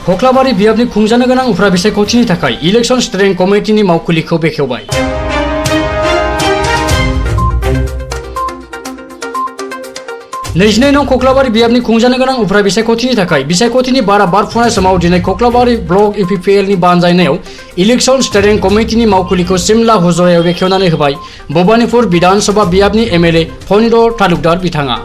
खख्लाबारि बियाबनि खुंजानो गोनां उफ्रा बिसायख'थिनि थाखाय इलेक्शन स्टेरिं कमिटिनि मावखुलिखौ बेखेवबाय। नैजिनै नं खख्लाबारि बियाबनि खुंजानो गोनां उफ्रा बिसायख'थिनि थाखाय बिसायख'थिनि बारा बारफुनाय समाव दिनै खख्लाबारि ब्लक इउपिपिएलनि बानजायनायाव इलेक्शन स्टेरिं कमिटिनि मावखुलिखौ सिमला हुजरायाव बेखेवनानै होबाय भबानिपुर विधानसभा बियाबनि एमएलए बोडो तालुकदार बिथाङा।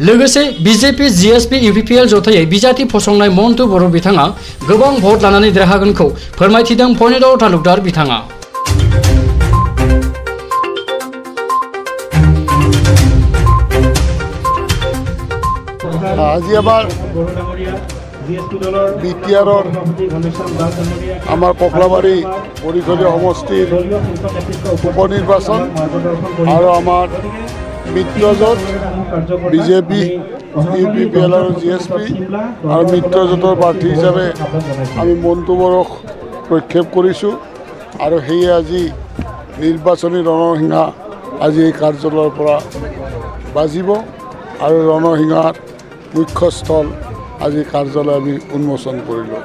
लोगोसे बीजेपी जीएसपी यूपीपीएल जथायै बिजाथि फसंनाय मन्टु बर' बिथाङा गोबां भट लानानै देरहागोनखौ फोरमायथिदों बोडो तालुकदार बिथाङा। আজি আমাৰ বিটিআৰৰ আমাৰ কখলাবাৰী পৰিষদীয় সমষ্টিৰ উপনিৰ্বাচন আৰু আমাৰ মিত্ৰজোঁট বিজেপি ইউপিপিএল আৰু জিএছপি আৰু মিত্ৰজোঁটৰ প্ৰাৰ্থী হিচাপে আমি মন্টু বৰক প্ৰক্ষেপ কৰিছোঁ আৰু সেয়ে আজি নিৰ্বাচনী ৰণসিংহা আজি এই কাৰ্যালয়ৰ পৰা বাজিব আৰু ৰণসিংহাৰ মুখ্যস্থল আজি কাৰ্যালয় আমি উন্মোচন কৰিলোঁ।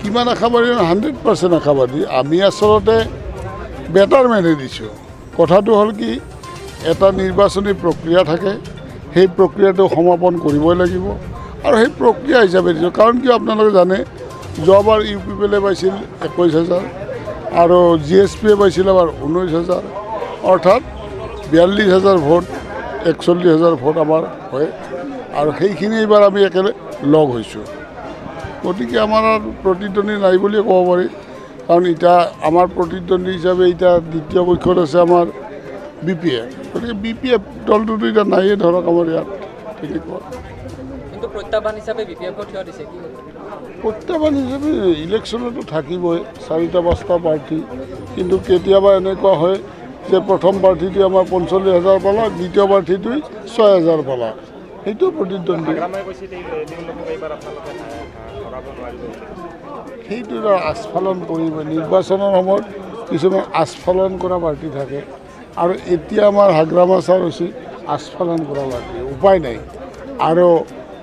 কিমান আশাবাদী 100% আশাবাদী। আমি আচলতে বেটাৰমেনে দিছোঁ। কথাটো হ'ল কি এটা নিৰ্বাচনী প্ৰক্ৰিয়া থাকে, সেই প্ৰক্ৰিয়াটো সমাপন কৰিবই লাগিব আৰু সেই প্ৰক্ৰিয়া হিচাপে দিছোঁ। কাৰণ কিয় আপোনালোকে জানে যোৱাবাৰ ইউপিপিএলে পাইছিল 21,000 আৰু জিএছপিয়ে পাইছিল আমাৰ 19,000 অৰ্থাৎ 42,000 ভোট 41,000 ভোট আমাৰ হয় আৰু সেইখিনি এইবাৰ আমি একেলগে লগ হৈছোঁ। গতিকে আমাৰ প্ৰতিদ্বন্দ্বী নাই বুলিয়ে ক'ব পাৰি। কাৰণ এতিয়া আমাৰ প্ৰতিদ্বন্দ্বী হিচাপে এতিয়া দ্বিতীয় পক্ষত আছে আমাৰ বিপিএফ। গতিকে বিপিএফ দলটোতো এতিয়া নাইয়ে ধৰক আমাৰ ইয়াত তেনেকুৱা। কিন্তু প্ৰত্যাহ্বান হিচাপে বিপিএফ থিয় দিছে কি? প্ৰত্যাহ্বান হিচাপে ইলেকশ্যনতো থাকিবই 4-5টা প্ৰাৰ্থী, কিন্তু কেতিয়াবা এনেকুৱা হয় যে প্ৰথম প্ৰাৰ্থীটোৱে আমাৰ 45,000 পালা, দ্বিতীয় প্ৰাৰ্থীটোৱে 6,000 পালা। সেইটো প্ৰতিদ্বন্দ্বী। সেইটো আস্ফালন কৰিব। নিৰ্বাচনৰ সময়ত কিছুমান আস্ফালন কৰা প্ৰাৰ্থী থাকে আৰু এতিয়া আমাৰ হাগ্ৰামা ছাৰ হৈছে আস্ফালন কৰা প্ৰাৰ্থী। উপায় নাই আৰু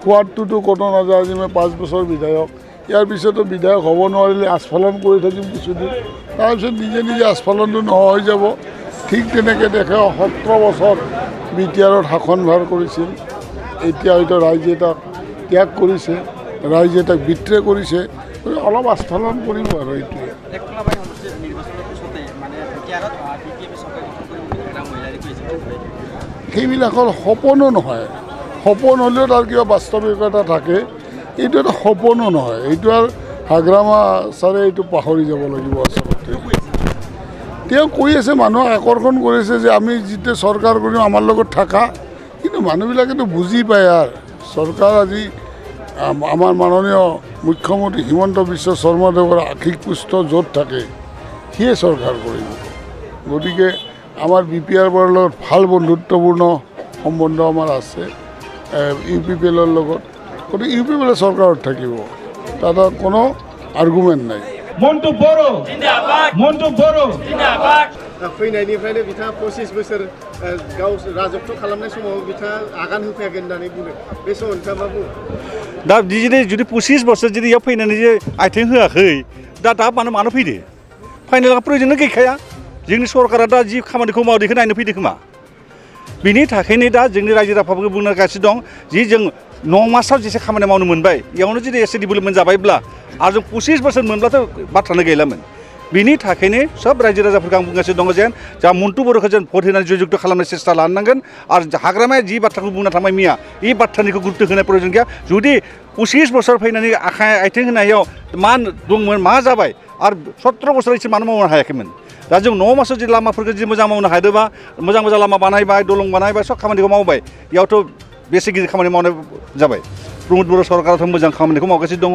সোৱাদটোতো ক'তো নাযায়। আজি মই 5 বছৰ বিধায়ক, ইয়াৰ পিছতো বিধায়ক হ'ব নোৱাৰিলে আস্ফালন কৰি থাকিম কিছুদিন, তাৰপিছত নিজে নিজে আস্ফালনটো নোহোৱা হৈ যাব। ঠিক তেনেকৈ দেখে 17 বছৰ বিটিআৰত শাসনভাৰ কৰিছিল। এতিয়া হয়তো ৰাইজে তাক ত্যাগ কৰিছে, ৰাইজে তাক বিত্ৰে কৰিছে, অলপ আস্ফালন কৰিব আৰু এইটোৱে। সেইবিলাকৰ সপোনো নহয়। সপোন হ'লেও তাৰ কিবা বাস্তৱিকতা থাকে। এইটো এটা সপোনো নহয়। এইটো আৰু হাগ্ৰামা ছাৰে এইটো পাহৰি যাব লাগিব। আচলতে তেওঁ কৈ আছে, মানুহক আকৰ্ষণ কৰিছে যে আমি যেতিয়া চৰকাৰ কৰিম আমাৰ লগত থাকা, কিন্তু মানুহবিলাকেতো বুজি পায় আৰু চৰকাৰ আজি আমাৰ মাননীয় মুখ্যমন্ত্ৰী হিমন্ত বিশ্ব শৰ্মাদেৱৰ আৰ্থিক পুষ্ট য'ত থাকে সিয়ে চৰকাৰ কৰিব। গতিকে আমাৰ বিপিআৰ বোৰৰ লগত ভাল বন্ধুত্বপূৰ্ণ সম্বন্ধ আমাৰ আছে ইউপিপিএলৰ লগত। গতিকে ইউপিপিএলৰ চৰকাৰত থাকিব, তাত কোনো আৰ্গুমেণ্ট নাই। मन्टु बर' मन्टु बर' फैनायनिफ्रायनो बिथाङा 25 बोसोर गाव राजत्व खालामनाय समाव बिथाङा आगान होफैयाखै होननानै बुङो। बे समाव नोंथाङा मा बुङो? दा जुदि 25 बोसोर जुदि इयाव फैनानै जे आथिं होआखै, दा मानो फैदो? फाइनाल प्रयजन गैखाया। जोंनि सरकारा दा जि खामानिखौ मावदो बेखौ नायनो फैदो खोमा। बिनि थाखायनो दा जोंनि रायजो राजाफोरखौ बुंगासिनो दं जि जों 9 मासाव जेसे खामानि मावनो मोनबाय, इयावनो जुदि एसे डेभेलपमेन्ट जाबायब्ला आरो जों 25 बोसोर मोनब्लाथ' बाथ्रानो गैलामोन। बिनि थाखायनो सब रायजो राजाफोरखौ आं बुंगासिनो दङ जेन जा मन्टु बर'खौ जों भट होनानै जयजुक्त खालामनो सेस्था लानांगोन आरो हाग्रामाया जि बाथ्राखौ बुंनो थांबाय मैया बे बाथ्रानिखौ गुरुत्व होनाय प्रयोजन गैया। जुदि 25 बोसोर फैनानै आथिं होनायाव मा दंमोन, मा जाबाय आरो 17 बोसोर एसे मानो मावनो हायाखैमोन। दा जों 9 मासाव जुदि लामाफोरखौ जुदि मोजां मावनो हादोंबा, मोजां लामा बानायबाय, दलं बानायबाय, सब खामानिखौ मावबाय, इयावथ' बेसे गिदिर खामानि मावनाय जाबाय। प्रमद बर' सरकाराथ' मोजां खामानिखौ मावगासिनो दङ,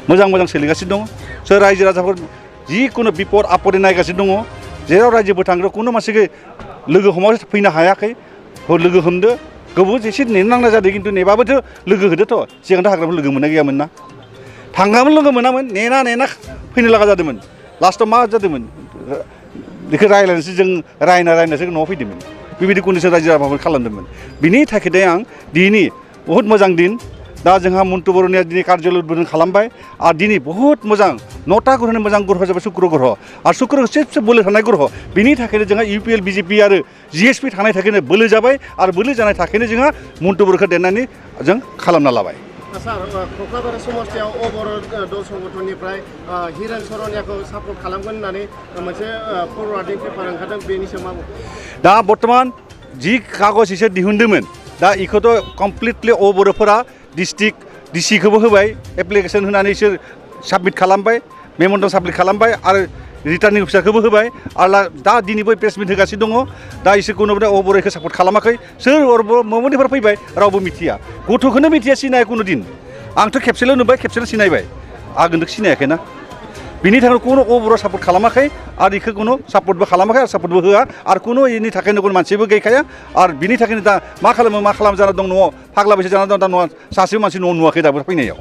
मोजां सोलिगासिनो दङ। सोर रायजो राजाफोर जिखुनु बिपद आपदे नायगासिनो दङ। जेराव रायजोबो थांग्रा कुनु मानसिखौ लोगो हमाव फैनो हायाखै, लोगो हमदो गोबाव एसे नेनो नांनाय जादों। खिन्थु नेबाबोथ' लोगो होदोथ'। सिगांथ' हाग्राफोर लोगो मोननाय गैयामोन ना, थाङामोन लोगो मोनामोन, नेना फैनो लागा जादोंमोन। लास्टआव मा जादोंमोन? बेखौ रायज्लायनोसो जों रायनासो न'आव फैदोंमोन बेबायदि कन्डिसन रायजो राजाफोर खालामदोंमोन बिनि थाखाय आं दिनै बहुत मोजां दिन दा जोंहा मन्टु बर'निया दिनै कार्यालय उद्बोधन खालामबाय आरो दिनै बहुत मोजां 9टा ग्रहनि मोजां ग्रह जाबाय शुक्र ग्रह आरो शुक्र सबसे बोलो थानाय ग्रह बिनि थाखायनो जोंहा इउपिएल बिजेपि आरो जिएसपि थानाय थाखायनो बोलो जाबाय आरो बोलो जानाय थाखायनो जोंहा मन्टु बर'खौ देरनानै जों खालामना लाबाय सार क'क्राझार समस्थियाव अबर दल संगठननिफ्राय हिरेन सरनियाखौ सापर्ट खालामगोन होननानै मोनसे फरवार्डिं पेपार ओंखारदों बेनि सायाव मा बुङो दा बर्तमान जि कागज इसोर दिहुनदोंमोन दा इखौथ' कमप्लिटलि बर'फोरा डिस्ट्रिक्ट डिसिखौबो होबाय एप्लिकेसन होनानै इसोर साबमिट खालामबाय मेम'रेन्डाम साबमिट खालामबाय आरो रिटार्निं अफिसारखौबो होबाय आरो दा दिनैबो प्रेसमिट होगासिनो दङ दा इसोरखौनो बर'खौ सापर्ट खालामाखै सोर ममनिफ्राय फैबाय रावबो मिथिया गथ'खौनो मिथिया सिनाया कुनु दिन आंथ' खेबसेल' नुबाय खेबसेल' सिनायबाय आगोलथ' सिनायाखैना बिनि थाखाय कुनु बर' सापर्ट खालामाखै आरो इखौ कुनु सापर्टबो खालामाखै आरो सापर्टबो होआ आरो कुनु इनि थाखायनो कुनु मानसिबो गैखाया आरो बिनि थाखायनो दा मा खालामो जाना दं न'आव फाग्ला बैसो जाना दं दा न'आव सासेबो मानसि न'आव नुवाखै दाबो फैनायाव